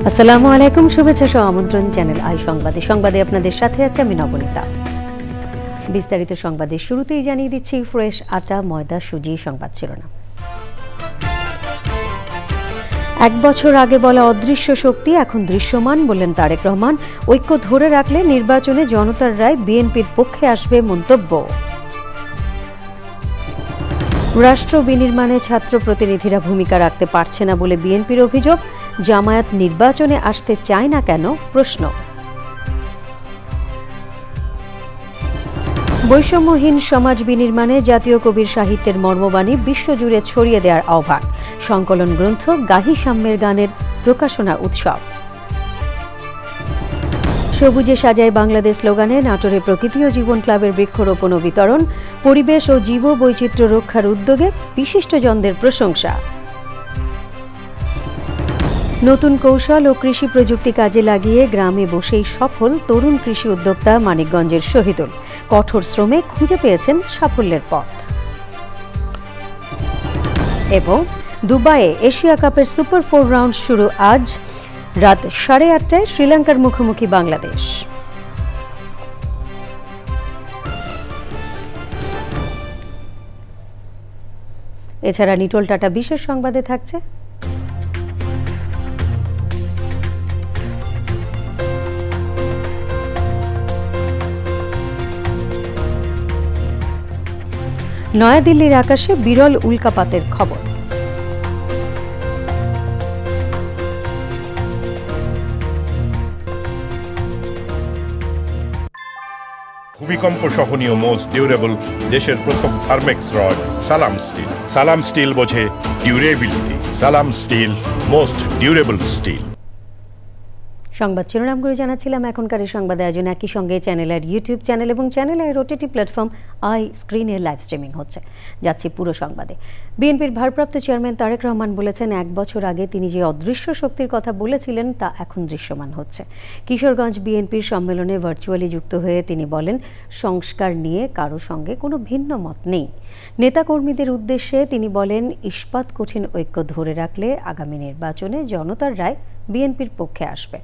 আসসালামু আলাইকুম, শুভেচ্ছা সহ আমন্ত্রণ চ্যানেল আই সংবাদে আপনাদের সাথে আছে আমি নবনীতা। বিস্তারিত সংবাদের শুরুতেই জানিয়ে দিচ্ছি ফ্রেশ আটা, ময়দা, সুজি সংবাদ শিরোনাম। 1 বছর আগে বলা অদৃশ্য শক্তি এখন দৃশ্যমান বললেন তারেক রহমান। ঐক্য ধরে রাখলে নির্বাচনে জনতার রায় বিএনপির পক্ষে আসবে মন্তব্য। রাষ্ট্র বিনির্মাণে ছাত্র প্রতিনিধিরা ভূমিকা রাখতে পারছে না বলে বিএনপির অভিযোগ। জামায়াত নির্বাচনে আসতে চায় না কেন প্রশ্ন। বৈষম্যহীন সমাজ বিনির্মাণে জাতীয় কবির সাহিত্যের মর্মবাণী বিশ্বজুড়ে ছড়িয়ে দেওয়ার আহ্বান। সংকলন গ্রন্থ গাহি সাম্যের গানের প্রকাশনা উৎসব। সবুজে সাজায় বাংলাদেশ স্লোগানে নাটোরে প্রকৃতি ও জীবন ক্লাবের বৃক্ষরোপণ ও বিতরণ। পরিবেশ ও জীব বৈচিত্র্য রক্ষার উদ্যোগে বিশিষ্টজনদের প্রশংসা। নতুন কৌশল ও কৃষি প্রযুক্তি কাজে লাগিয়ে গ্রামে বসেই সফল তরুণ কৃষি উদ্যোক্তা মানিকগঞ্জের শহীদুল। কঠোর শ্রমে খুঁজে পেয়েছেন সাফল্যের পথ। এবং দুবাইয়ে এশিয়া কাপের সুপার 4 রাউন্ড শুরু আজ রাত 8:30টায় শ্রীলঙ্কার মুখোমুখি বাংলাদেশ। এছাড়া নিটোল টাটা বিশেষ সংবাদে থাকছে নয়াদিল্লির আকাশে বিরল উল্কাপাতের খবর। ভূমিকম্প সহনীয় মোস্ট ডিউরেবল দেশের প্রথম থার্মেক্স রড সালাম স্টিল। সালাম স্টিল বোঝে ডিউরেবিলিটি। সালাম স্টিল, মোস্ট ডিউরেবল স্টিল। সংবাদ শিরোনামগুলো জানাচ্ছিলাম। এখনকার এই সংবাদ আয়োজন একই সঙ্গে চ্যানেলের ইউটিউব চ্যানেল এবং চ্যানেলের ওটিটি প্ল্যাটফর্ম আই স্ক্রিনে লাইভ স্ট্রিমিং হচ্ছে। যাচ্ছি পুরো সংবাদে। বিএনপির ভারপ্রাপ্ত চেয়ারম্যান তারেক রহমান বলেছেন, 1 বছর আগে তিনি যে অদৃশ্য শক্তির কথা বলেছিলেন তা এখন দৃশ্যমান হচ্ছে। কিশোরগঞ্জ বিএনপির সম্মেলনে ভার্চুয়ালি যুক্ত হয়ে তিনি বলেন, সংস্কার নিয়ে কারো সঙ্গে কোনো ভিন্ন মত নেই। নেতাকর্মীদের উদ্দেশ্যে তিনি বলেন, ইস্পাত কঠিন ঐক্য ধরে রাখলে আগামী নির্বাচনে জনতার রায় বিএনপির পক্ষে আসবে।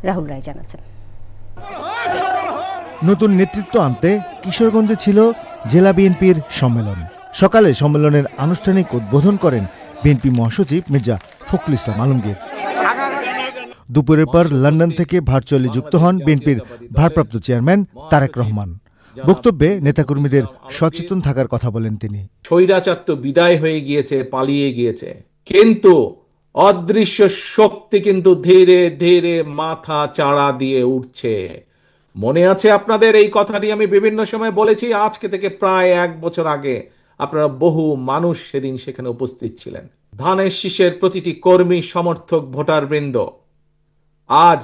রাহুল রায় জানাচ্ছেন, নতুন নেতৃত্ব আনতে কিশোরগঞ্জে ছিল জেলা বিএনপির সম্মেলন। সকালে সম্মেলনের আনুষ্ঠানিক উদ্বোধন করেন বিএনপি মহাসচিব মির্জা ফখরুল ইসলাম আলমগীর। দুপুরের পর লন্ডন থেকে ভার্চুয়ালি যুক্ত হন বিএনপির ভারপ্রাপ্ত চেয়ারম্যান তারেক রহমান। বক্তব্যে নেতাকর্মীদের সচেতন থাকার কথা বলেন তিনি। স্বৈরাচার তো বিদায় হয়ে গিয়েছে, পালিয়ে গিয়েছে, কিন্তু অদৃশ্য শক্তি কিন্তু ধীরে ধীরে মাথা চাড়া দিয়ে উঠছে। মনে আছে আপনাদের এই কথাটি আমি বিভিন্ন সময় বলেছি। আজকে থেকে প্রায় 1 বছর আগে আপনারা বহু মানুষ সেদিন সেখানে উপস্থিত ছিলেন। ধানের শীষের প্রতিটি কর্মী, সমর্থক, ভোটার বৃন্দ, আজ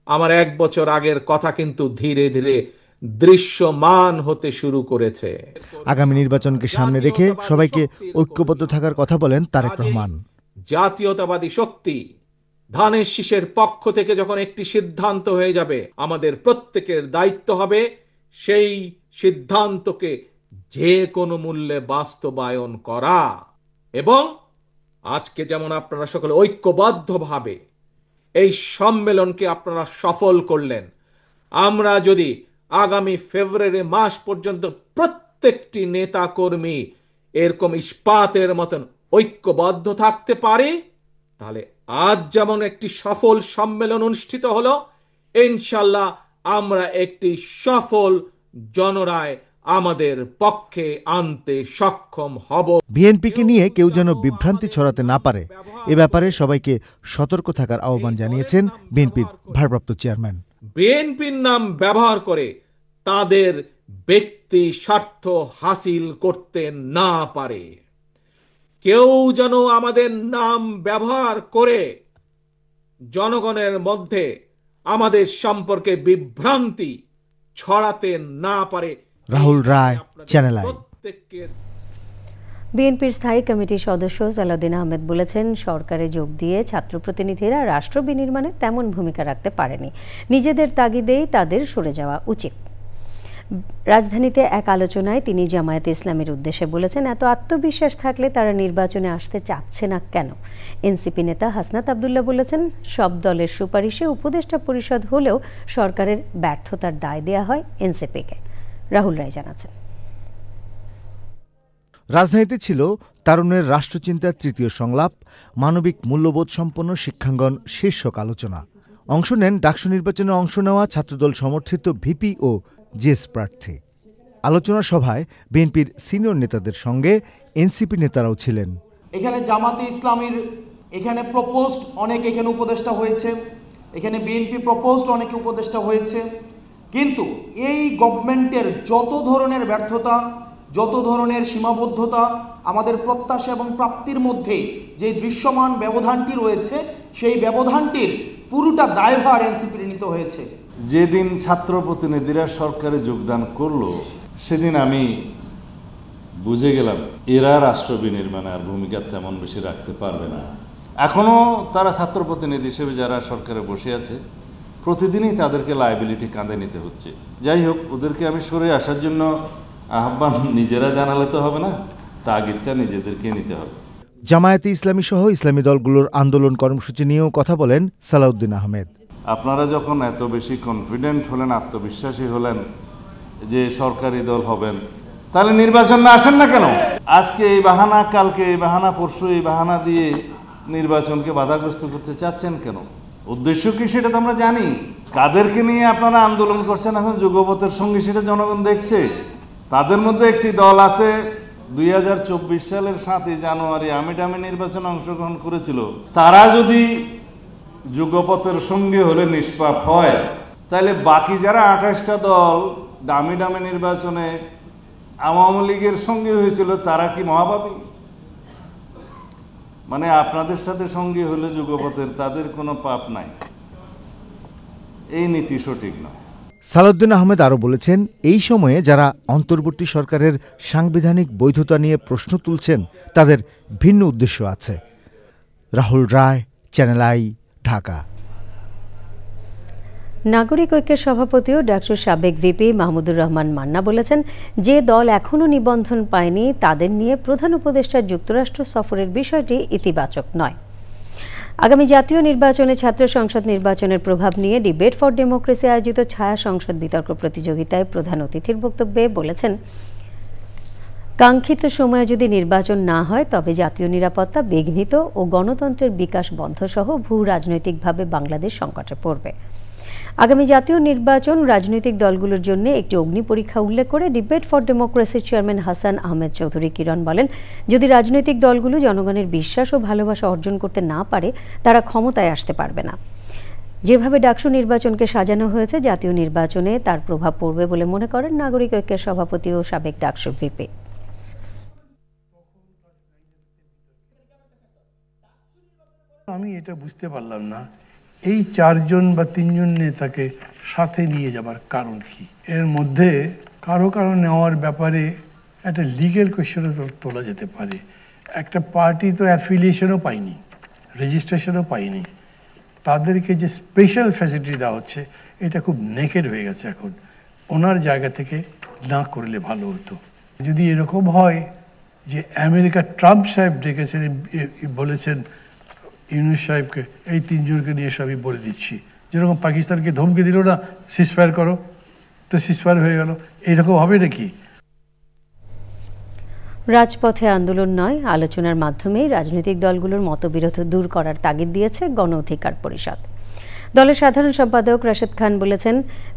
আমার 1 বছর আগের কথা কিন্তু ধীরে ধীরে দৃশ্যমান হতে শুরু করেছে। আগামী নির্বাচনকে সামনে রেখে সবাইকে ঐক্যবদ্ধ থাকার কথা বলেন তারেক রহমান। জাতীয়তাবাদী শক্তি ধানের শীষের পক্ষ থেকে যখন একটি সিদ্ধান্ত হয়ে যাবে, আমাদের প্রত্যেকের দায়িত্ব হবে সেই সিদ্ধান্তকে যে কোনো মূল্যে বাস্তবায়ন করা। এবং আজকে যেমন আপনারা সকলে ঐক্যবদ্ধভাবে এই সম্মেলনকে আপনারা সফল করলেন, আমরা যদি আগামী ফেব্রুয়ারি মাস পর্যন্ত প্রত্যেকটি নেতা কর্মী এরকম ইস্পাতের মতন ঐক্যবদ্ধ থাকতে পারে, তাহলে আজ যেমন একটি সফল সম্মেলন অনুষ্ঠিত হলো, ইনশাল্লাহ আমরা একটি সফল জনরায় আমাদের পক্ষে আনতে সক্ষম হব। বিএনপিকে নিয়ে কেউ যেন বিভ্রান্তি ছড়াতে না পারে, এ ব্যাপারে সবাইকে সতর্ক থাকার আহ্বান জানিয়েছেন বিএনপির ভারপ্রাপ্ত চেয়ারম্যান। বিএনপির নাম ব্যবহার করে তাদের ব্যক্তি স্বার্থ হাসিল করতে না পারে। কেউ যেন আমাদের নাম ব্যবহার করে জনগণের মধ্যে আমাদের সম্পর্কে বিভ্রান্তি ছড়াতে না পারে। রাহুল রায়, চ্যানেল আই। বিএনপির স্থায়ী কমিটির সদস্য সালাউদ্দিন আহমেদ বলেছেন, সরকারে যোগ দিয়ে ছাত্র প্রতিনিধিরা রাষ্ট্র বিনির্মাণে তেমন ভূমিকা রাখতে পারেনি। নিজেদের তাগিদেই তাদের সরে যাওয়া উচিত। রাজধানীতে এক আলোচনায় তিনি জামায়াতে ইসলামীর উদ্দেশ্যে বলেছেন, এত আত্মবিশ্বাস থাকলে তারা নির্বাচনে আসতে চাচ্ছে না কেন? এনসিপি নেতা হাসনাত আবদুল্লাহ বলেছেন, সব দলের সুপারিশে উপদেষ্টা পরিষদ হলেও সরকারের ব্যর্থতার দায় দেয়া হয় এনসিপিকে। রাহুল রায় জানাচ্ছেন, রাজধানীতে ছিল তারুণের রাষ্ট্রচিন্তার তৃতীয় সংলাপ, মানবিক মূল্যবোধ সম্পন্ন শিক্ষাঙ্গন শীর্ষক আলোচনা। অংশ নেন ডাকসু নির্বাচনে অংশ নেওয়া ছাত্রদল সমর্থিত ভিপি ও জিএস প্রার্থী। আলোচনা সভায় বিএনপির সিনিয়র নেতাদের সঙ্গে এনসিপি নেতারাও ছিলেন। এখানে জামাতে ইসলামীর এখানে প্রপোজড অনেক এখানে উপদেষ্টা হয়েছে, এখানে বিএনপি প্রপোজড অনেকে উপদেষ্টা হয়েছে, কিন্তু এই গভর্নমেন্টের যত ধরনের ব্যর্থতা, যত ধরনের সীমাবদ্ধতা, আমাদের প্রত্যাশা এবং প্রাপ্তির মধ্যে যে দৃশ্যমান ব্যবধানটি রয়েছে, সেই ব্যবধানটির পুরোটা দায়ভার এনসিপির নিতে হয়েছে। যেদিন ছাত্র প্রতিনিধিরা সরকারে যোগদান করলো, সেদিন আমি বুঝে গেলাম এরা রাষ্ট্র বিনির্মাণে আর ভূমিকা তেমন বেশি রাখতে পারবে না। এখনও তারা ছাত্র প্রতিনিধি হিসেবে যারা সরকারে বসে আছে, প্রতিদিনই তাদেরকে লায়াবিলিটি কাঁধে নিতে হচ্ছে। যাই হোক, ওদেরকে আমি সরে আসার জন্য আহ্বান নিজেরা জানালে তো হবে না, তাগিদটা নিজেদেরকে নিতে হবে। জামায়াতে ইসলামী সহ ইসলামী দলগুলোর আন্দোলন কর্মসূচি নিয়েও কথা বলেন সালাউদ্দিন আহমেদ। আপনারা যখন এত বেশি কনফিডেন্ট হলেন, আত্মবিশ্বাসী হলেন যে সরকারি দল হবেন, তাহলে নির্বাচন না আসেন না কেন? আজকে এই বাহানা, কালকে এই বাহানা, পরশু এই বাহানা দিয়ে নির্বাচনকে বাধাগ্রস্ত করতে চাচ্ছেন কেন? উদ্দেশ্য কি সেটা তো আমরা জানি। কাদেরকে নিয়ে আপনারা আন্দোলন করছেন এখন যুগপথের সঙ্গে, সেটা জনগণ দেখছে। তাদের মধ্যে একটি দল আছে 2024 সালের 7 জানুয়ারি আমিডামি নির্বাচনে অংশগ্রহণ করেছিল। তারা যদি যুগপথের সঙ্গে হলে নিষ্পাপ হয়, তাহলে বাকি যারা 28টা দল দামি দামি নির্বাচনে আওয়ামী লীগের সঙ্গে হয়েছিল, তারা কি মহাপাপী? মানে আপনাদের সাথে সঙ্গী হলে যুগপথের, তাদের কোনো পাপ নাই। এই নীতি সঠিক নয়। সালাউদ্দিন আহমেদ আরও বলেছেন, এই সময়ে যারা অন্তর্বর্তী সরকারের সাংবিধানিক বৈধতা নিয়ে প্রশ্ন তুলছেন, তাদের ভিন্ন উদ্দেশ্য আছে। রাহুল রায়, চ্যানেল আই, ঢাকা। নাগরিক ঐক্যের সভাপতি ও ডাকসুর সাবেক ভিপি মাহমুদুর রহমান মান্না বলেছেন, যে দল এখনও নিবন্ধন পায়নি তাদের নিয়ে প্রধান উপদেষ্টার যুক্তরাষ্ট্র সফরের বিষয়টি ইতিবাচক নয়। আগামী জাতীয় নির্বাচনে ছাত্র সংসদ নির্বাচনের প্রভাব নিয়ে ডিবেট ফর ডেমোক্রেসি আয়োজিত ছায়া সংসদ বিতর্ক প্রতিযোগিতায় প্রধান অতিথির বক্তব্যে বলেছেন, কাঙ্ক্ষিত সময়ে যদি নির্বাচন না হয় তবে জাতীয় নিরাপত্তা বিঘ্নিত ও গণতন্ত্রের বিকাশ বন্ধসহ ভূ রাজনৈতিকভাবে বাংলাদেশ সংকটে পড়বে। আগামী জাতীয় নির্বাচন রাজনৈতিক দলগুলোর জন্য একটি অগ্নি পরীক্ষা উল্লেখ করে ডিবেট ফর ডেমোক্রেসির চেয়ারম্যান হাসান আহমেদ চৌধুরী কিরণ বলেন, যদি রাজনৈতিক দলগুলো জনগণের বিশ্বাস ও ভালোবাসা অর্জন করতে না পারে, তারা ক্ষমতায় আসতে পারবে না। যেভাবে ডাকসু নির্বাচনকে সাজানো হয়েছে, জাতীয় নির্বাচনে তার প্রভাব পড়বে বলে মনে করেন নাগরিক ঐক্যের সভাপতি ও সাবেক ডাকসু ভিপি। আমি এটা বুঝতে পারলাম না, এই 4 জন বা 3 জন নেতাকে সাথে নিয়ে যাবার কারণ কি? এর মধ্যে কারো নেওয়ার ব্যাপারে একটা লিগ্যাল কোয়েশ্চনও তোলা যেতে পারে। একটা পার্টি তো অ্যাফিলিয়েশনও পায়নি, রেজিস্ট্রেশনও পায়নি, তাদেরকে যে স্পেশাল ফ্যাসিলিটি দেওয়া হচ্ছে, এটা খুব নেকেড হয়ে গেছে। এখন ওনার জায়গা থেকে না করলে ভালো হতো। যদি এরকম হয় যে আমেরিকা ট্রাম্প সাহেব ডেকেছেন, বলেছেন ইউনুস সাহেবকে, এই 3 জনকে নিয়ে সবই বলে দিচ্ছি, যেরকম পাকিস্তানকে ধমকি দিল না, সিজফায়ার করো, তো সিজফায়ার হয়ে গেল, এইরকম হবে নাকি? রাজপথে আন্দোলন নয়, আলোচনার মাধ্যমেই রাজনৈতিক দলগুলোর মতবিরোধ দূর করার তাগিদ দিয়েছে গণ অধিকার পরিষদ। দলের সাধারণ সম্পাদক রাশেদ খান বলেছেন,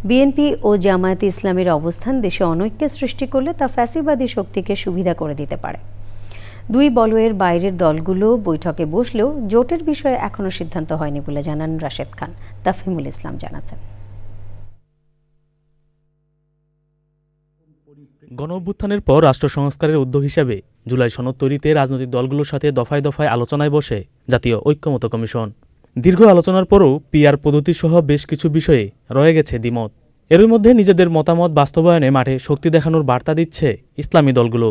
বিএনপি ও জামায়াতে ইসলামীর অবস্থান দেশে অনৈক্য সৃষ্টি করলে তা ফ্যাসিবাদী শক্তিকে সুবিধা করে দিতে পারে। 2 বলয়ের বাইরের দলগুলো বৈঠকে বসলেও জোটের বিষয়ে এখনো সিদ্ধান্ত হয়নি বলে জানান রাশেদ খান। তাফহিমুল ইসলাম জানাচ্ছেন, গণঅভ্যুত্থানের পর রাষ্ট্র সংস্কারের উদ্যোগ হিসেবে জুলাই সনদ তৈরিতে রাজনৈতিক দলগুলোর সাথে দফায় দফায় আলোচনায় বসে জাতীয় ঐক্যমত্য কমিশন। দীর্ঘ আলোচনার পরও পিআর পদ্ধতি সহ বেশ কিছু বিষয়ে রয়ে গেছে দ্বিমত। এরই মধ্যে নিজেদের মতামত বাস্তবায়নে মাঠে শক্তি দেখানোর বার্তা দিচ্ছে ইসলামী দলগুলো।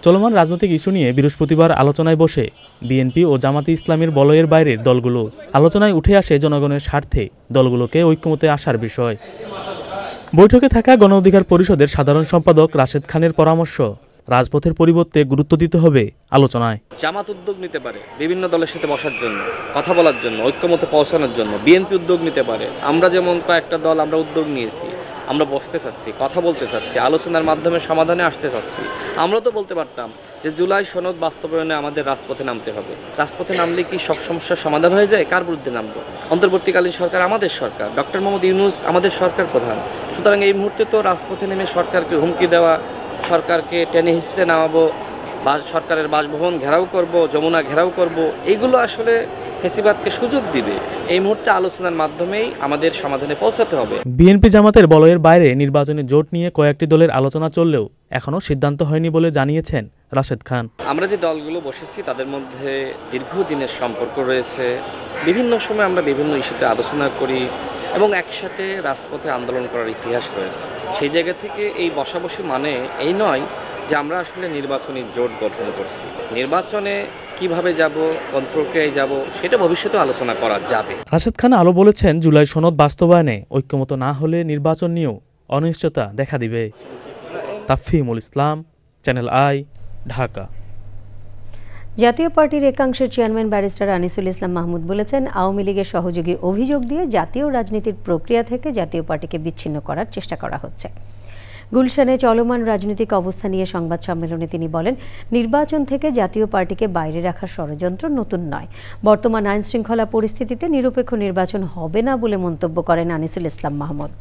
চলমান রাজনৈতিক ইস্যু নিয়ে বৃহস্পতিবার আলোচনায় বসে বিএনপি ও জামাতে ইসলামীর বলয়ের বাইরের দলগুলো। আলোচনায় উঠে আসে জনগণের স্বার্থে দলগুলোকে ঐক্যমতে আসার বিষয়। বৈঠকে থাকা গণ অধিকার পরিষদের সাধারণ সম্পাদক রাশেদ খানের পরামর্শ, রাজপথের পরিবর্তে গুরুত্ব দিতে হবে আলোচনায়। জামাত উদ্যোগ নিতে পারে বিভিন্ন দলের সাথে বসার জন্য, কথা বলার জন্য, ঐক্যমতে পৌঁছানোর জন্য। বিএনপি উদ্যোগ নিতে পারে। আমরা যেমন কয়েকটা দল আমরা উদ্যোগ নিয়েছি, আমরা বসতে চাচ্ছি, কথা বলতে চাচ্ছি, আলোচনার মাধ্যমে সমাধানে আসতে চাচ্ছি। আমরা তো বলতে পারতাম যে জুলাই সনদ বাস্তবায়নে আমাদের রাজপথে নামতে হবে। রাজপথে নামলে কি সব সমস্যার সমাধান হয়ে যায়? কার বিরুদ্ধে নামবো? অন্তর্বর্তীকালীন সরকার আমাদের সরকার, ডক্টর মোহাম্মদ ইউনূস আমাদের সরকার প্রধান। সুতরাং এই মুহূর্তে তো রাজপথে নেমে সরকারকে হুমকি দেওয়া, সরকারকে টেনে হিঁচড়ে নামাবো, বা সরকারের বাসভবন ঘেরাও করব, যমুনা ঘেরাও করব, এইগুলো আসলে ফেসিবাদকে সুযোগ দিবে। এই মুহূর্তে আলোচনার মাধ্যমেই আমাদের সমাধানে পৌঁছাতে হবে। বিএনপি জামাতের বলয়ের বাইরে নির্বাচনে জোট নিয়ে কয়েকটি দলের আলোচনা চললেও এখনও সিদ্ধান্ত হয়নি বলে জানিয়েছেন রাশেদ খান। আমরা যে দলগুলো বসেছি তাদের মধ্যে দীর্ঘদিনের সম্পর্ক রয়েছে। বিভিন্ন সময় আমরা বিভিন্ন ইস্যুতে আলোচনা করি এবং একসাথে রাজপথে আন্দোলন করার ইতিহাস রয়েছে। সেই জায়গা থেকে এই বসাবসি মানে এই নয় যে আমরা আসলে নির্বাচনী জোট গঠন করছি। নির্বাচনে কিভাবে যাব, কোন প্রক্রিয়ায় যাব, সেটা ভবিষ্যতে আলোচনা করা যাবে। রাশেদ খান আলো বলেছেন, জুলাই সনদ বাস্তবায়নে ঐক্যমত না হলে নির্বাচন নিয়েও অনিশ্চয়তা দেখা দিবে। তাফহিমুল ইসলাম, চ্যানেল আই, ঢাকা। জাতীয় পার্টির একাংশের চেয়ারম্যান ব্যারিস্টার আনিসুল ইসলাম মাহমুদ বলেছেন, আওয়ামী লীগের সহযোগী অভিযোগ দিয়ে জাতীয় রাজনীতির প্রক্রিয়া থেকে জাতীয় পার্টিকে বিচ্ছিন্ন করার চেষ্টা করা হচ্ছে। গুলশানে চলমান রাজনৈতিক অবস্থা নিয়ে সংবাদ সম্মেলনে তিনি বলেন, নির্বাচন থেকে জাতীয় পার্টিকে বাইরে রাখার ষড়যন্ত্র নতুন নয়। বর্তমান আইন শৃঙ্খলা পরিস্থিতিতে নিরপেক্ষ নির্বাচন হবে না বলে মন্তব্য করেন আনিসুল ইসলাম মাহমুদ।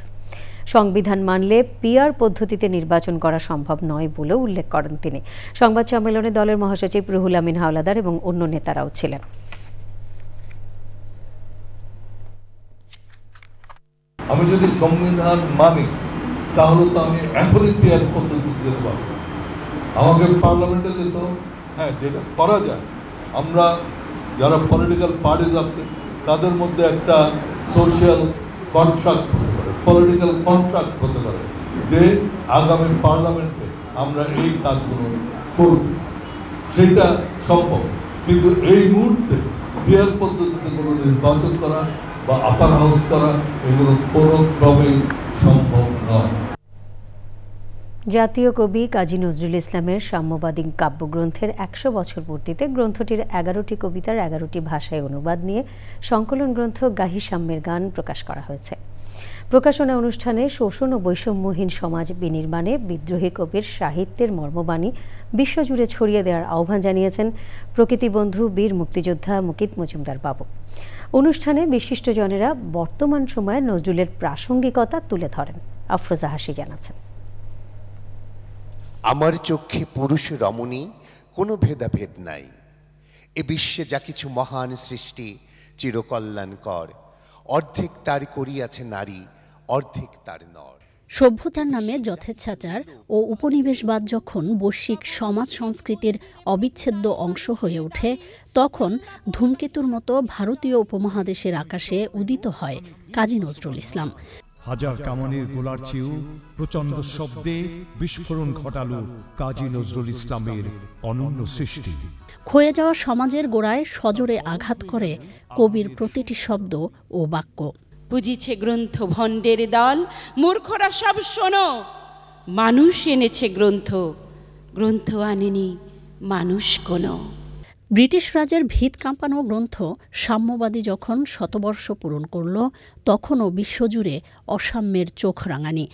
সংবিধান মানলে পিআর পদ্ধতিতে নির্বাচন করা সম্ভব নয় বলেও উল্লেখ করেন তিনি। সংবাদ সম্মেলনে দলের মহাসচিব রুহুল আমিন হাওলাদার এবং অন্য নেতারাও ছিলেন। আমি যদি সংবিধান মানি তাহলে তো আমি এখনই পিআর পদ্ধতিতে যেতে পারবো। আমাকে পার্লামেন্টে যেতে হবে। হ্যাঁ, যেটা করা যায়, আমরা যারা পলিটিক্যাল পার্টিজ আছে তাদের মধ্যে একটা সোশ্যাল কন্ট্রাক্ট হতে পারে, পলিটিক্যাল কন্ট্রাক্ট হতে পারে যে আগামী পার্লামেন্টে আমরা এই কাজগুলো করব। সেটা সম্ভব, কিন্তু এই মুহূর্তে পিআর পদ্ধতিতে কোনো নির্বাচন করা বা আপার হাউস করা এগুলো কোনো ক্রমেই সম্ভব নয়। জাতীয় কবি কাজী নজরুল ইসলামের সাম্যবাদী কাব্যগ্রন্থের ১০০ বছর পূর্তিতে গ্রন্থটির ১১টি কবিতার ১১টি ভাষায় অনুবাদ নিয়ে সংকলন গ্রন্থ গাহি সাম্যের গান প্রকাশ করা হয়েছে। প্রকাশনা অনুষ্ঠানে শোষণ ও বৈষম্যহীন সমাজ বিনির্মাণে বিদ্রোহী কবির সাহিত্যের মর্মবাণী বিশ্বজুড়ে ছড়িয়ে দেওয়ার আহ্বান জানিয়েছেন প্রকৃতিবন্ধু বীর মুক্তিযোদ্ধা মুকিত মজুমদার বাবু। অনুষ্ঠানে বিশিষ্টজনেরা বর্তমান সময়ে নজরুলের প্রাসঙ্গিকতা তুলে ধরেন। আফরোজা হাসি জানাচ্ছেন, আমার চোখে পুরুষ রমণী কোনো ভেদাভেদ নাই। এ বিশ্বে যা কিছু মহান সৃষ্টি চিরকল্যাণকর, অর্ধেক তার করিয়াছে নারী, অর্ধেক তার নর। সভ্যতার নামে যথেচ্ছাচার ও উপনিবেশবাদ যখন বৈশ্বিক সমাজ সংস্কৃতির অবিচ্ছেদ্য অংশ হয়ে ওঠে, তখন ধূমকেতুর মতো ভারতীয় উপমহাদেশের আকাশে উদিত হয় কাজী নজরুল ইসলাম। হাজার কামানের গোলার চেয়েও প্রচণ্ড শব্দে বিস্ফোরণ ঘটালো কাজী নজরুল ইসলামের অনন্য সৃষ্টি। ক্ষয়ে যাওয়া সমাজের গোড়ায় সজোরে আঘাত করে কবির প্রতিটি শব্দ ও বাক্য। বুঝিছে গ্রন্থ ভণ্ডের দল, মূর্খরা সব শোনো, মানুষ এনেছে গ্রন্থ, গ্রন্থ আনেনি মানুষ কোনো। ব্রিটিশ রাজের ভিত কাঁপানো গ্রন্থ সাম্যবাদী যখন শতবর্ষ পূরণ করল, তখনও বিশ্বজুড়ে অসাম্যের চোখ রাঙানি।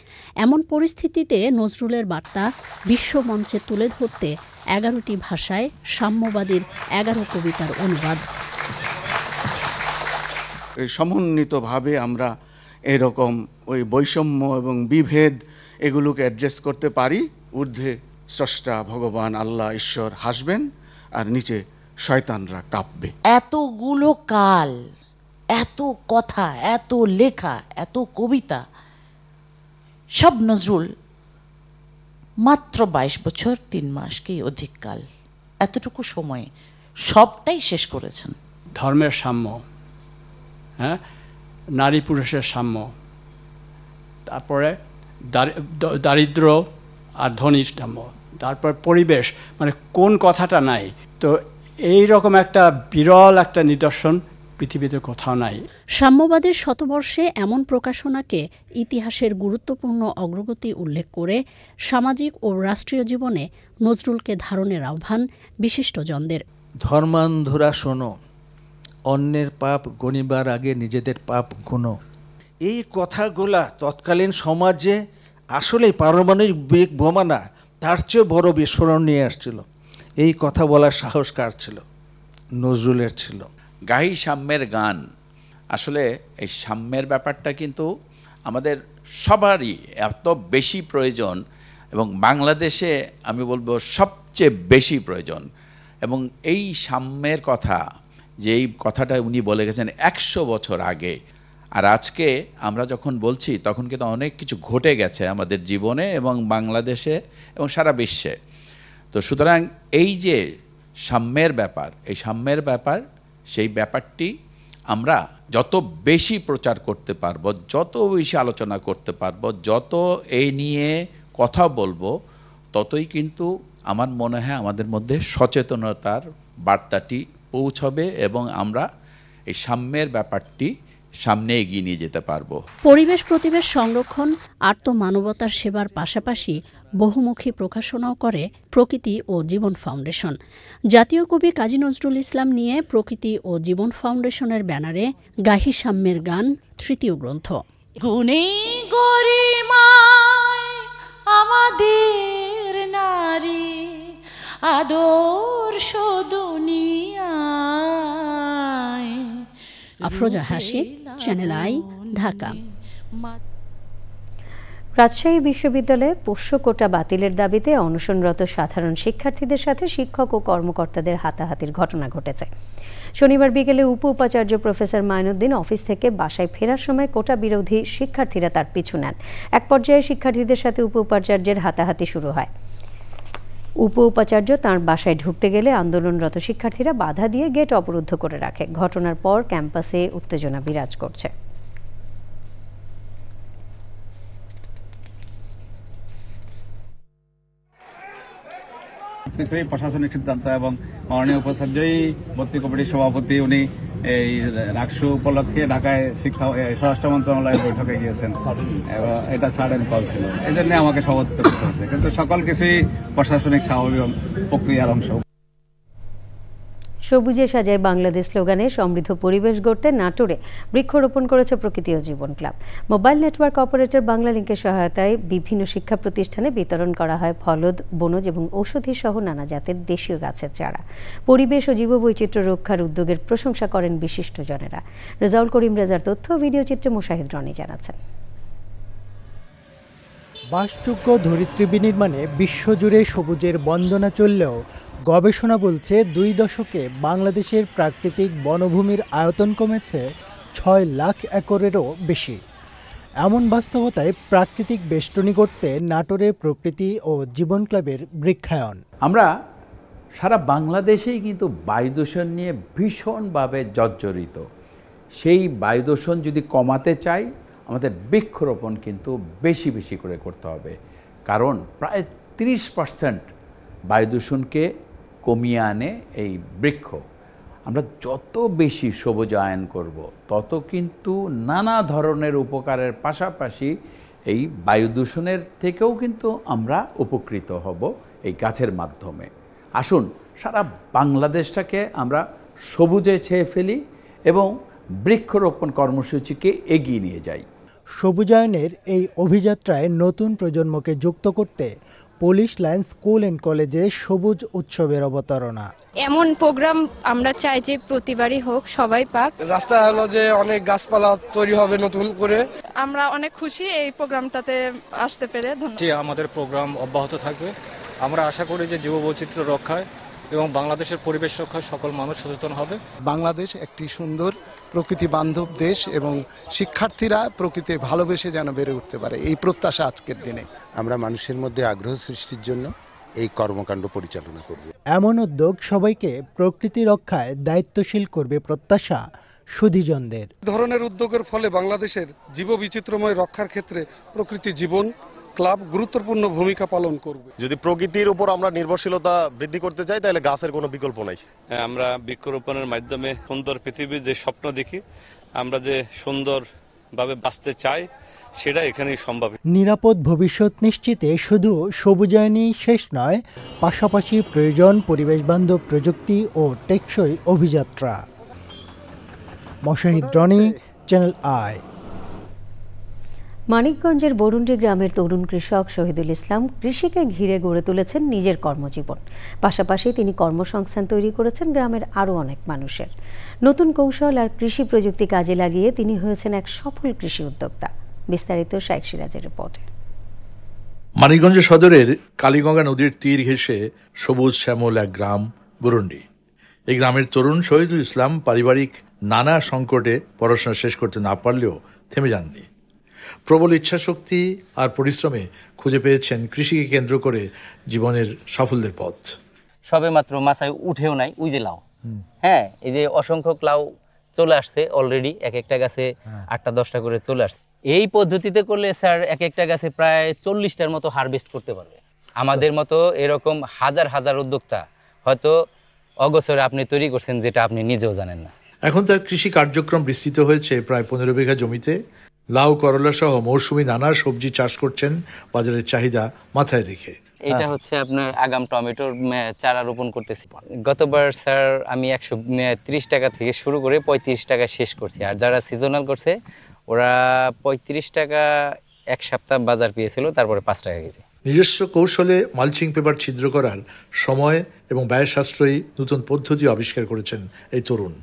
এমন পরিস্থিতিতে নজরুলের বার্তা বিশ্বমঞ্চে তুলে ধরতে ১১টি ভাষায় সাম্যবাদীর ১১ কবিতার অনুবাদ। সমন্বিতভাবে আমরা এরকম ওই বৈষম্য এবং বিভেদ এগুলোকে অ্যাড্রেস করতে পারি। ঊর্ধ্বে স্রষ্টা ভগবান আল্লাহ ঈশ্বর হাসবেন আর নিচে শয়তানরা কাঁপবে। এতগুলো কাল, এত কথা, এত লেখা, এত কবিতা, সব নজরুল মাত্র ২২ বছর ৩ মাসকেই অধিক কাল, এতটুকু সময়ে সবটাই শেষ করেছেন। ধর্মের সাম্য, হ্যাঁ, নারী পুরুষের সাম্য, তারপরে দারিদ্র আর ধনী সাম্য, তারপর পরিবেশ, মানে কোন কথাটা নাই। তো এই রকম একটা বিরল একটা নিদর্শন পৃথিবীতে কোথাও নাই। সাম্যবাদের শতবর্ষে এমন প্রকাশনাকে ইতিহাসের গুরুত্বপূর্ণ অগ্রগতি উল্লেখ করে সামাজিক ও রাষ্ট্রীয় জীবনে নজরুলকে ধারণের আহ্বান বিশিষ্টজনদের। ধর্মান্ধরা শোনো, অন্যের পাপ গণিবার আগে নিজেদের পাপ গুনো। এই কথাগুলা তৎকালীন সমাজে আসলে পারমাণবিক বোমা না, তার চেয়ে বড় বিস্ফোরণ নিয়ে আসছিল। এই কথা বলার সাহস কার ছিল? নজরুলের ছিল। গাহি সাম্যের গান, আসলে এই সাম্যের ব্যাপারটা কিন্তু আমাদের সবারই এত বেশি প্রয়োজন এবং বাংলাদেশে আমি বলবো সবচেয়ে বেশি প্রয়োজন। এবং এই সাম্যের কথা, যে এই কথাটা উনি বলে গেছেন 100 বছর আগে, আর আজকে আমরা যখন বলছি তখন কিন্তু অনেক কিছু ঘটে গেছে আমাদের জীবনে এবং বাংলাদেশে এবং সারা বিশ্বে। তো সুতরাং এই যে সাম্যের ব্যাপার, এই সাম্যের ব্যাপার, সেই ব্যাপারটি আমরা যত বেশি প্রচার করতে পারবো, যত বেশি আলোচনা করতে পারবো, যত এই নিয়ে কথা বলবো, ততই কিন্তু আমার মনে হয় আমাদের মধ্যে সচেতনতার বার্তাটি পৌঁছবে এবং আমরা এই সাম্যের ব্যাপারটি সামনে এগিয়ে নিয়ে যেতে পারবো। পরিবেশ প্রতিবেশ সংরক্ষণ, আত্মমানবতার সেবার পাশাপাশি বহুমুখী প্রকাশনাও করে প্রকৃতি ও জীবন ফাউন্ডেশন। জাতীয় কবি কাজী নজরুল ইসলাম নিয়ে প্রকৃতি ও জীবন ফাউন্ডেশনের ব্যানারে গাহি সাম্যের গান তৃতীয় গ্রন্থ। গুণে গরিমায় আমাদের নারী আদর্শ দুনিয়ায়। Afroza Hasib, Channel I, Dhaka. রাজশাহী বিশ্ববিদ্যালয়ে পোষ্য কোটা বাতিলের দাবিতে অনশনরত সাধারণ শিক্ষার্থীদের সাথে শিক্ষক ও কর্মকর্তাদের হাতাহাতির ঘটনা ঘটেছে। শনিবার বিকেলে উপ উপাচার্য প্রফেসর মাইনুদ্দিন অফিস থেকে বাসায় ফেরার সময় কোটা বিরোধী শিক্ষার্থীরা তার পিছু নেন। এক পর্যায়ে শিক্ষার্থীদের সাথে উপ উপাচার্যের হাতাহাতি শুরু হয়। উপ উপাচার্য তাঁর বাসায় ঢুকতে গেলে আন্দোলনরত শিক্ষার্থীরা বাধা দিয়ে গেট অবরুদ্ধ করে রাখে। ঘটনার পর ক্যাম্পাসে উত্তেজনা বিরাজ করছে। প্রশাসনিক সিদ্ধান্ত এবং মাননীয় উপাচার্যই ভর্তি কমিটির সভাপতি, উনি এই রাকসু উপলক্ষে ঢাকায় শিক্ষা স্বরাষ্ট্র মন্ত্রণালয়ের বৈঠকে গিয়েছেন। এটা সাডেন কল ছিল, এই জন্য আমাকে সভাপতিত্ব করতে হয়েছে, কিন্তু সকল কিছুই প্রশাসনিক স্বাভাবিক প্রক্রিয়ার অংশ। সবুজে সাজায় বাংলাদেশ স্লোগানে সমৃদ্ধ পরিবেশ গড়তে নাটোরে বৃক্ষরোপণ করেছে প্রকৃতি ও জীবন ক্লাব। মোবাইল নেটওয়ার্ক অপারেটর বাংলালিংকের সহায়তায় বিভিন্ন শিক্ষা প্রতিষ্ঠানে বিতরণ করা হয় ফলদ, বনজ এবং ঔষধি সহ নানা জাতের দেশীয় গাছের চারা। পরিবেশ ও জীববৈচিত্র্য রক্ষার উদ্যোগের প্রশংসা করেন বিশিষ্টজনেরা। রেজাউল করিম রেজার তথ্য, ভিডিও চিত্রে মোশাহিদ রনি জানাচ্ছেন। বাসযোগ্য ধরিত্রী বিনির্মাণে বিশ্বজুড়ে সবুজের বন্দনা চললেও গবেষণা বলছে 2 দশকে বাংলাদেশের প্রাকৃতিক বনভূমির আয়তন কমেছে 6 লাখ একরেরও বেশি। এমন বাস্তবতায় প্রাকৃতিক বেষ্টনী করতে নাটোরে প্রকৃতি ও জীবন ক্লাবের বৃক্ষায়ন। আমরা সারা বাংলাদেশেই কিন্তু বায়ু দূষণ নিয়ে ভীষণভাবে জর্জরিত। সেই বায়ু দূষণ যদি কমাতে চাই, আমাদের বৃক্ষরোপণ কিন্তু বেশি বেশি করে করতে হবে, কারণ প্রায় 30% বায়ু দূষণকে কমিয়ে আনে এই বৃক্ষ। আমরা যত বেশি সবুজায়ন করব, তত কিন্তু নানা ধরনের উপকারের পাশাপাশি এই বায়ু দূষণের থেকেও কিন্তু আমরা উপকৃত হব এই গাছের মাধ্যমে। আসুন সারা বাংলাদেশটাকে আমরা সবুজে ছেয়ে ফেলি এবং বৃক্ষরোপণ কর্মসূচিকে এগিয়ে নিয়ে যাই। সবুজায়নের এই অভিযাত্রায় নতুন প্রজন্মকে যুক্ত করতে পুলিশ লাইন স্কুল অ্যান্ড কলেজে সবুজ উৎসবের অবতারণা। এমন প্রোগ্রাম আমরা চাই যে প্রতিবারই হোক, সবাই পাক। রাস্তা হলো যে অনেক গাছপালা তৈরি হবে নতুন করে। আমরা অনেক খুশি এই প্রোগ্রামটাতে আসতে পেরে। ধন্যবাদ। আমাদের প্রোগ্রাম অব্যাহত থাকবে। আমরা আশা করি যে জীববৈচিত্র্য রক্ষায় এবং বাংলাদেশের পরিবেশ রক্ষায় সকল মানুষ সচেতন হবে। বাংলাদেশ একটি সুন্দর প্রকৃতি বান্ধব দেশ এবং শিক্ষার্থীরা প্রকৃতি ভালোবেসে যেন বেড়ে উঠতে পারে, এই প্রত্যাশা আজকের দিনে। আমরা মানুষের মধ্যে আগ্রহ সৃষ্টির জন্য এই কর্মকাণ্ড পরিচালনা করব। এমন উদ্যোগ সবাইকে প্রকৃতি রক্ষায় দায়িত্বশীল করবে প্রত্যাশা সুধীজনদের। ধরনের উদ্যোগের ফলে বাংলাদেশের জীববৈচিত্র্যময় রক্ষার ক্ষেত্রে প্রকৃতি জীবন ক্লাব গুরুত্বপূর্ণ ভূমিকা পালন করবে। যদি প্রকৃতির উপর আমরা নির্ভরশীলতা বৃদ্ধি করতে চাই তাহলে গাছের কোনো বিকল্প নাই। আমরা বৃক্ষরোপণের মাধ্যমে সুন্দর পৃথিবীর যে স্বপ্ন দেখি, আমরা যে সুন্দরভাবে বাঁচতে চাই, সেটা এখানেই সম্ভব। নিরাপদ ভবিষ্যৎ নিশ্চিতে শুধু সবুজায়নই শেষ নয়, পাশাপাশি প্রয়োজন পরিবেশবান্ধব প্রযুক্তি ও টেকসই অভিযাত্রা। Moshahid Roni, Channel I. মানিকগঞ্জের বরুন্ডি গ্রামের তরুণ কৃষক শহীদুল ইসলাম কৃষিকে ঘিরে গড়ে তুলেছেন নিজের কর্মজীবন। পাশাপাশি তিনি কর্মসংস্থান তৈরি করেছেন গ্রামের আরও অনেক মানুষের। নতুন কৌশল আর কৃষি প্রযুক্তি কাজে লাগিয়ে তিনি হয়েছেন এক সফল কৃষি উদ্যোক্তা। বিস্তারিত শাইখ সিরাজের রিপোর্টে। মানিকগঞ্জ সদরের কালীগঙ্গা নদীর তীর ঘেঁষে সবুজ শ্যামল এক গ্রাম বরুন্ডি। এই গ্রামের তরুণ শহীদুল ইসলাম পারিবারিক নানা সংকটে পড়াশোনা শেষ করতে না পারলেও থেমে যাননি। প্রবল ইচ্ছাশক্তি আর পরিশ্রমে খুঁজে পেয়েছেন কৃষিকে কেন্দ্র করে জীবনের সাফল্যের পথ। সবে মাত্র মাথায় উঠেও নাই, ওই যে লাউ, হ্যাঁ, এই যে অসংখ্য লাউ চলে আসছে অলরেডি, এক একটা গাছে 8টা 10টা করে চলে আসছে। এই পদ্ধতিতে করলে স্যার এক একটা গাছে প্রায় 40টার মতো হারভেস্ট করতে পারবে। আমাদের মতো এরকম হাজার হাজার উদ্যোক্তা হয়তো অগোচরে আপনি তৈরি করছেন, যেটা আপনি নিজেও জানেন না। এখন তার কৃষি কার্যক্রম বিস্তৃত হয়েছে প্রায় 15 বিঘা জমিতে। লাউ, করলা সহ মৌসুমী নানা সবজি চাষ করছেন বাজারের চাহিদা মাথায় রেখে। এটা হচ্ছে আপনার আগাম টমেটোর চারা রোপণ করতেছি। গতবার স্যার আমি 130 টাকা থেকে শুরু করে 35 টাকা শেষ করছি। আর যারা সিজনাল করছে ওরা 35 টাকা এক সপ্তাহ বাজার পেয়েছিল, তারপরে 5 টাকা কেজি। নিজস্ব কৌশলে মালচিং পেপার ছিদ্র করার সময় এবং ব্যয় সাশ্রয়ী নতুন পদ্ধতি আবিষ্কার করেছেন এই তরুণ।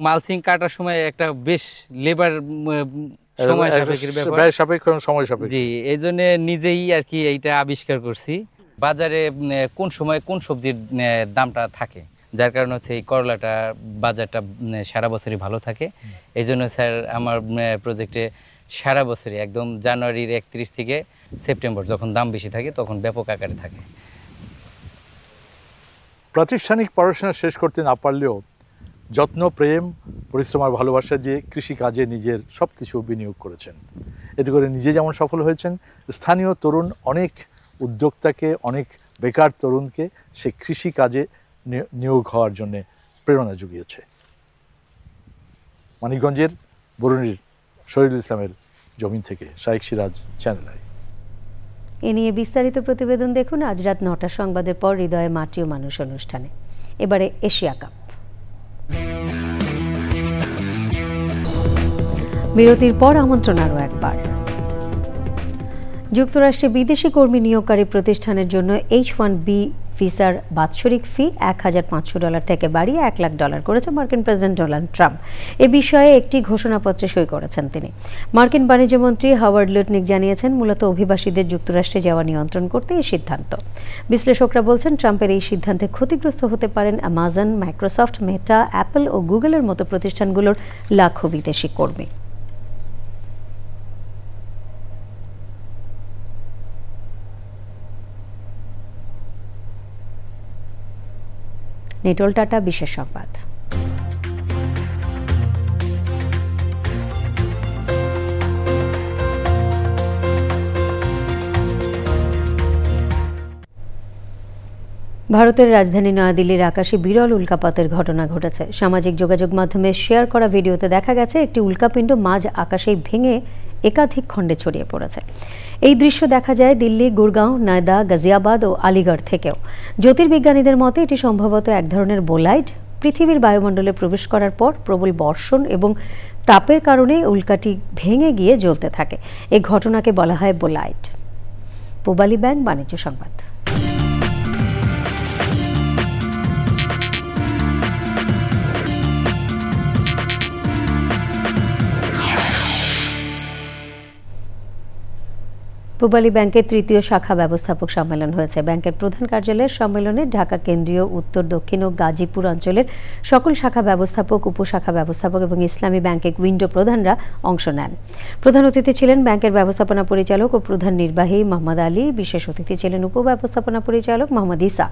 মালচিং কাটার সময় একটা বেশ লেবার সময় সাপেক্ষ, জি, এই জন্য নিজেই আর কি এইটা আবিষ্কার করছি। বাজারে কোন সময় কোন সবজির দামটা থাকে, যার কারণে হচ্ছে এই করলাটা বাজারটা সারা বছরই ভালো থাকে। এই জন্য স্যার আমার প্রজেক্টে সারা বছরই একদম জানুয়ারির 31 থেকে সেপ্টেম্বর যখন দাম বেশি থাকে তখন ব্যাপক আকারে থাকে। প্রাতিষ্ঠানিক পড়াশোনা শেষ করতে না পারলেও যত্ন, প্রেম, পরিশ্রম আর ভালোবাসা দিয়ে কৃষিকাজে নিজের সব কিছু বিনিয়োগ করেছেন। এতে করে নিজে যেমন সফল হয়েছেন, স্থানীয় তরুণ অনেক উদ্যোক্তাকে, অনেক বেকার তরুণকে সে কৃষিকাজে নিয়োগ হওয়ার জন্য প্রেরণা জুগিয়েছে। মানিকগঞ্জের বরুণীর শহীদুল ইসলামের জমিন থেকে শাইখ সিরাজ, চ্যানেল আই। এ নিয়ে বিস্তারিত প্রতিবেদন দেখুন আজ রাত 9টার সংবাদের পর হৃদয়ে মাটি ও মানুষ অনুষ্ঠানে। এবারে এশিয়া কাপ। বিরতির পর আমন্ত্রণ আরও একবার। যুক্তরাষ্ট্রে বিদেশি কর্মী নিয়োগকারী প্রতিষ্ঠানের জন্য H-1B ভিসার বাৎসরিক ফি $1,500 থেকে বাড়িয়ে $1 লাখ করেছে মার্কিন প্রেসিডেন্ট ডোনাল্ড ট্রাম্প। এ বিষয়ে একটি ঘোষণাপত্রে সই করেছেন তিনি। মার্কিন বাণিজ্যমন্ত্রী হাওয়ার্ড লুটনিক জানিয়েছেন, মূলত অভিবাসীদের যুক্তরাষ্ট্রে যাওয়া নিয়ন্ত্রণ করতে এই সিদ্ধান্ত। বিশ্লেষকরা বলছেন, ট্রাম্পের এই সিদ্ধান্তে ক্ষতিগ্রস্ত হতে পারেন অ্যামাজন, মাইক্রোসফট, মেটা, অ্যাপল ও গুগলের মতো প্রতিষ্ঠানগুলোর লাখো বিদেশি কর্মী। নেটল টাটা বিশেষ সংবাদ। ভারতের রাজধানী নয়াদিল্লির আকাশে বিরল উল্কাপাতের ঘটনা ঘটেছে। সামাজিক যোগাযোগ মাধ্যমে শেয়ার করা ভিডিওতে দেখা গেছে একটি উল্কাপিণ্ড মাঝ আকাশেই ভেঙে একাধিক খণ্ডে ছড়িয়ে পড়েছে। এই দৃশ্য দেখা যায় দিল্লি, গুরগাঁও, নয়দা, গাজিয়াবাদ ও আলিগড় থেকেও। জ্যোতির্বিজ্ঞানীদের মতে এটি সম্ভবত এক ধরনের বোলাইট। পৃথিবীর বায়ুমণ্ডলে প্রবেশ করার পর প্রবল বর্ষণ এবং তাপের কারণে উল্কাটি ভেঙে গিয়ে জ্বলতে থাকে। এই ঘটনাকে বলা হয় বোলাইট। পূবালী ব্যাংক বাণিজ্য সংবাদ। পূবালী ব্যাংকের 3য় শাখা ব্যবস্থাপক সম্মেলন হয়েছে। ব্যাংকের প্রধান কার্যালয়ের সম্মেলনে ঢাকা কেন্দ্রীয়, উত্তর, দক্ষিণ ও গাজীপুর অঞ্চলের সকল শাখা ব্যবস্থাপক, উপশাখা ব্যবস্থাপক এবং ইসলামী ব্যাংকের উইন্ডো প্রধানরা অংশ নেন। প্রধান অতিথি ছিলেন ব্যাংকের ব্যবস্থাপনা পরিচালক ও প্রধান নির্বাহী মোহাম্মদ আলী। বিশেষ অতিথি ছিলেন উপব্যবস্থাপনা পরিচালক মোহাম্মদ ইসা।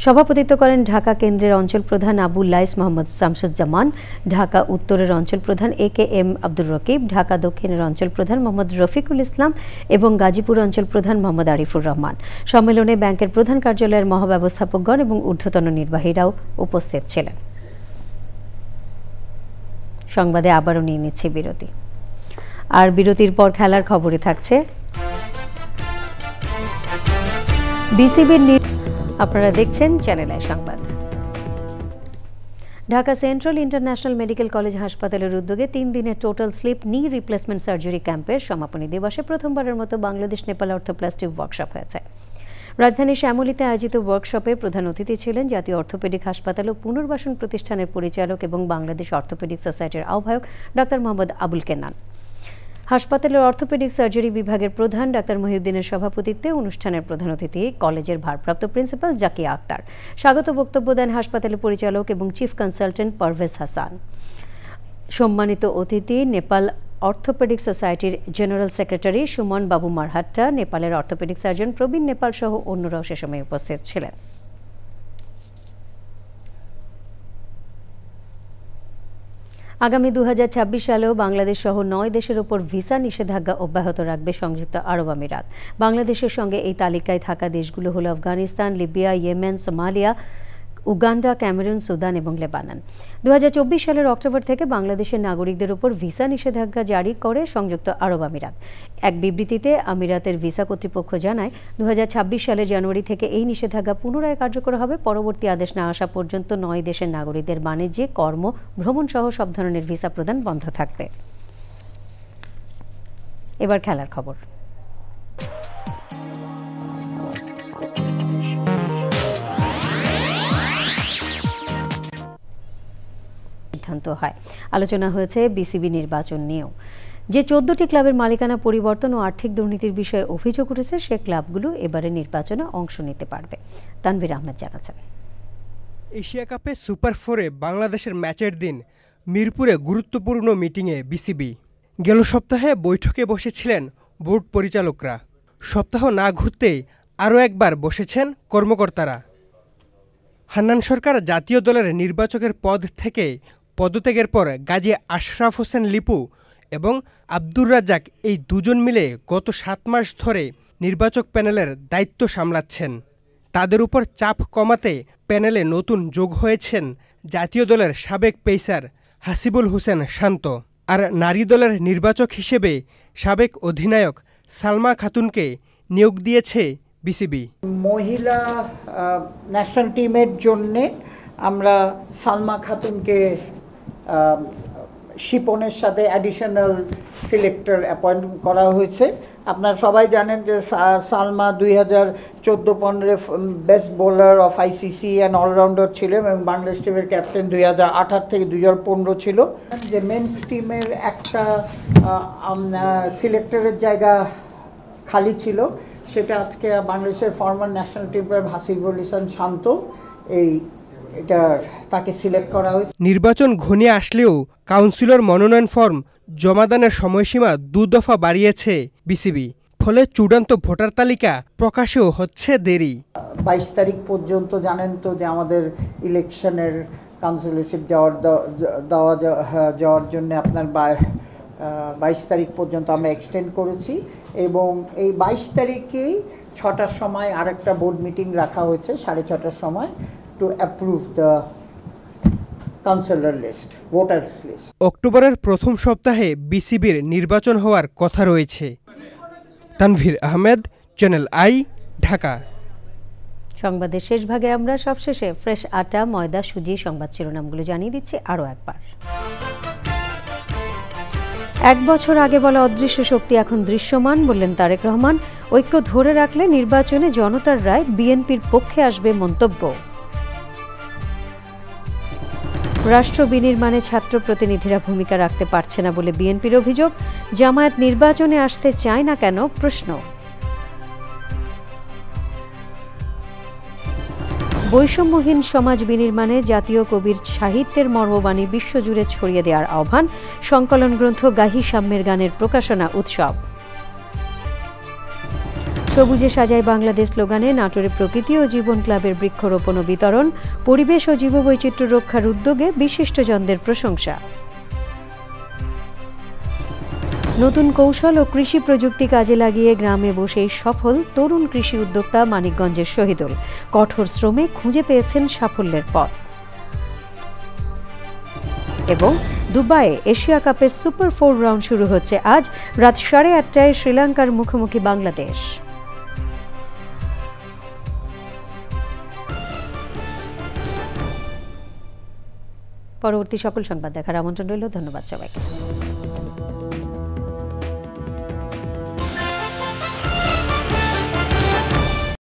সভাপতিত্ব করেন ঢাকা কেন্দ্রের অঞ্চল প্রধান আবু লাইস মোহাম্মদ শামসুজ্জামান, ঢাকা উত্তরের অঞ্চল প্রধান AKM আব্দুর রকিব, ঢাকা দক্ষিণের অঞ্চল প্রধান মোহাম্মদ রফিকুল ইসলাম এবং গাজীপুর গাজীপুর অঞ্চল প্রধান মোহাম্মদ আরিফুর রহমান। সম্মেলনে ব্যাংকের প্রধান কার্যালয়ের মহাব্যবস্থাপকগণ এবং ঊর্ধ্বতন নির্বাহীরাও উপস্থিত ছিলেন। সংবাদে আবারও নিয়ে নিচ্ছে বিরতি, আর বিরতির পর খেলার খবরে থাকছে বিসিবির। আপনারা দেখছেন চ্যানেল আই সংবাদ। Dhaka central international medical college হাসপাতালের উদ্যোগে 3 দিনের total slip knee replacement surgery ক্যাম্পের সমাপনী দিবসে প্রথমবারের মতো বাংলাদেশ নেপাল অর্থোপ্লাস্টিক ওয়ার্কশপ হয়েছে। রাজধানীর শ্যামলীতে আয়োজিত ওয়ার্কশপে প্রধান অতিথি ছিলেন জাতীয় অর্থোপেডিক হাসপাতাল ও পুনর্বাসন প্রতিষ্ঠানের পরিচালক এবং বাংলাদেশ অর্থোপেডিক সোসাইটির আহ্বায়ক ডাক্তার মোহাম্মদ আবুল কেনান। হাসপাতালের অর্থোপেডিক সার্জারি বিভাগের প্রধান ডাক্তার মহিউদ্দিনের সভাপতিত্বে অনুষ্ঠানের প্রধান অতিথি কলেজের ভারপ্রাপ্ত প্রিন্সিপাল জাকিয়া আক্তার। স্বাগত বক্তব্য দেন হাসপাতালের পরিচালক এবং চিফ কনসালটেন্ট পারভেজ হাসান। সম্মানিত অতিথি নেপাল অর্থোপেডিক সোসাইটির জেনারেল সেক্রেটারি সুমন বাবু মারহাট্টা, নেপালের অর্থোপেডিক সার্জন প্রবীণ নেপাল সহ অন্যরাও সে সময় উপস্থিত ছিলেন। আগামী 2026 সালেও বাংলাদেশ সহ 9 দেশের উপর ভিসা নিষেধাজ্ঞা অব্যাহত রাখবে সংযুক্ত আরব আমিরাত। বাংলাদেশের সঙ্গে এই তালিকায় থাকা দেশগুলো হলো Afghanistan, Libya, Yemen, Somalia, Uganda, Cameroon, Sudan এবং লেবানন। 2024 সালের অক্টোবর থেকে বাংলাদেশের নাগরিকদের উপর ভিসা নিষেধাজ্ঞা জারি করে সংযুক্ত আরব আমিরাত। এক বিবৃতিতে আমিরাতের ভিসা কর্তৃপক্ষ জানায় 2026 সালের জানুয়ারি থেকে এই নিষেধাজ্ঞা পুনরায় কার্যকর হবে। পরবর্তী আদেশ না আসা পর্যন্ত 9 দেশের নাগরিকদের বাণিজ্যিক, কর্ম, ভ্রমণ সহ সব ধরনের ভিসা প্রদান বন্ধ থাকবে। এবার খেলার খবর। সিদ্ধান্ত হয়। আলোচনা হয়েছে বিসিবি নির্বাচন নিয়েও। যে 14টি ক্লাবের মালিকানা পরিবর্তন ও আর্থিক দুর্নীতির বিষয়ে অভিযোগ উঠেছে সে ক্লাবগুলো এবারে নির্বাচনে অংশ নিতে পারবে। তানভীর আহমেদ জানাচ্ছেন। এশিয়া কাপে সুপার 4-এ বাংলাদেশের ম্যাচের দিন মিরপুরে গুরুত্বপূর্ণ মিটিংয়ে বিসিবি। গেল সপ্তাহে বৈঠকে বসেছিলেন বোর্ড পরিচালকরা। সপ্তাহ না ঘুরতেই আরও একবার বসেছেন কর্মকর্তারা। হান্নান সরকার জাতীয় দলের নির্বাচকের পদ থেকে পদত্যাগের পর গাজী আশরাফ হোসেন লিপু এবং আব্দুর রাজ্জাক এই দুজন মিলে গত 7 মাস ধরে নির্বাচক প্যানেলের দায়িত্ব সামলাচ্ছেন। তাদের উপর চাপ কমাতে প্যানেলে নতুন যোগ হয়েছেন জাতীয় দলের সাবেক পেসার হাসিবুল হোসেন শান্ত। আর নারী দলের নির্বাচক হিসেবে সাবেক অধিনায়ক সালমা খাতুনকে নিয়োগ দিয়েছে বিসিবি। মহিলা ন্যাশনাল টিমের জন্যে আমরা সালমা খাতুনকে শিপনের সাথে অ্যাডিশনাল সিলেক্টর অ্যাপয়েন্ট করা হয়েছে। আপনারা সবাই জানেন যে Salma 2014-15 best bowler of ICC and allrounder ছিল এবং বাংলাদেশ টিমের ক্যাপ্টেন 2018 থেকে 2015 ছিল। যে মেন্স টিমের একটা সিলেক্টরের জায়গা খালি ছিল, সেটা আজকে বাংলাদেশের former national team Hasibul Hossain Shanto এটা তাকে সিলেক্ট করা হয়েছে। নির্বাচন ঘনিয়ে আসলেও কাউন্সিলর মনোনয়ন ফর্ম জমাদানের সময়সীমা 2 দফা বাড়িয়েছে বিসিবি। ফলে চূড়ান্ত ভোটার তালিকা প্রকাশেও হচ্ছে দেরি। 22 তারিখ পর্যন্ত জানেন তো যে আমাদের ইলেকশনের কাউন্সিলরশিপ যাওয়ার জন্য আপনার 22 তারিখ পর্যন্ত আমরা এক্সটেন্ড করেছি এবং এই 22 তারিখেই 6টার সময় আরেকটা বোর্ড মিটিং রাখা হয়েছে 6:30টার সময় to approve the councillor list, voters list. অক্টোবরের প্রথম সপ্তাহে বিসিবির নির্বাচন হওয়ার কথা রয়েছে। Tanvir Ahmed, Channel I, Dhaka. সংবাদের শেষ ভাগে আমরা সবশেষে ফ্রেশ আটা, ময়দা, সুজি সংবাদ শিরোনামগুলো জানিয়ে দিচ্ছি আরও একবার। 1 বছর আগে বলা অদৃশ্য শক্তি এখন দৃশ্যমান, বললেন তারেক রহমান। ঐক্য ধরে রাখলে নির্বাচনে জনতার রায় বিএনপির পক্ষে আসবে মন্তব্য। রাষ্ট্র বিনির্মাণে ছাত্র প্রতিনিধিরা ভূমিকা রাখতে পারছে না বলে বিএনপির অভিযোগ। জামায়াত নির্বাচনে আসতে চায় না কেন প্রশ্ন। বৈষম্যহীন সমাজ বিনির্মাণে জাতীয় কবির সাহিত্যের মর্মবাণী বিশ্বজুড়ে ছড়িয়ে দেওয়ার আহ্বান। সংকলন গ্রন্থ গাহি সাম্যের গানের প্রকাশনা উৎসব। সবুজে সাজায় বাংলাদেশ স্লোগানে নাটোরে প্রকৃতি ও জীবন ক্লাবের বৃক্ষরোপণ ও বিতরণ। পরিবেশ ও জীববৈচিত্র্য রক্ষার উদ্যোগে বিশিষ্টজনদের প্রশংসা। নতুন কৌশল ও কৃষি প্রযুক্তি কাজে লাগিয়ে গ্রামে বসেই সফল তরুণ কৃষি উদ্যোক্তা মানিকগঞ্জের শহীদুল। কঠোর শ্রমে খুঁজে পেয়েছেন সাফল্যের পথ। এবং দুবাইয়ে এশিয়া কাপের সুপার 4 রাউন্ড শুরু হচ্ছে আজ। রাত 8:30টায় শ্রীলঙ্কার মুখোমুখি বাংলাদেশ। পরবর্তী সকল সংবাদ দেখার আমন্ত্রণ রইল। ধন্যবাদ সবাইকে।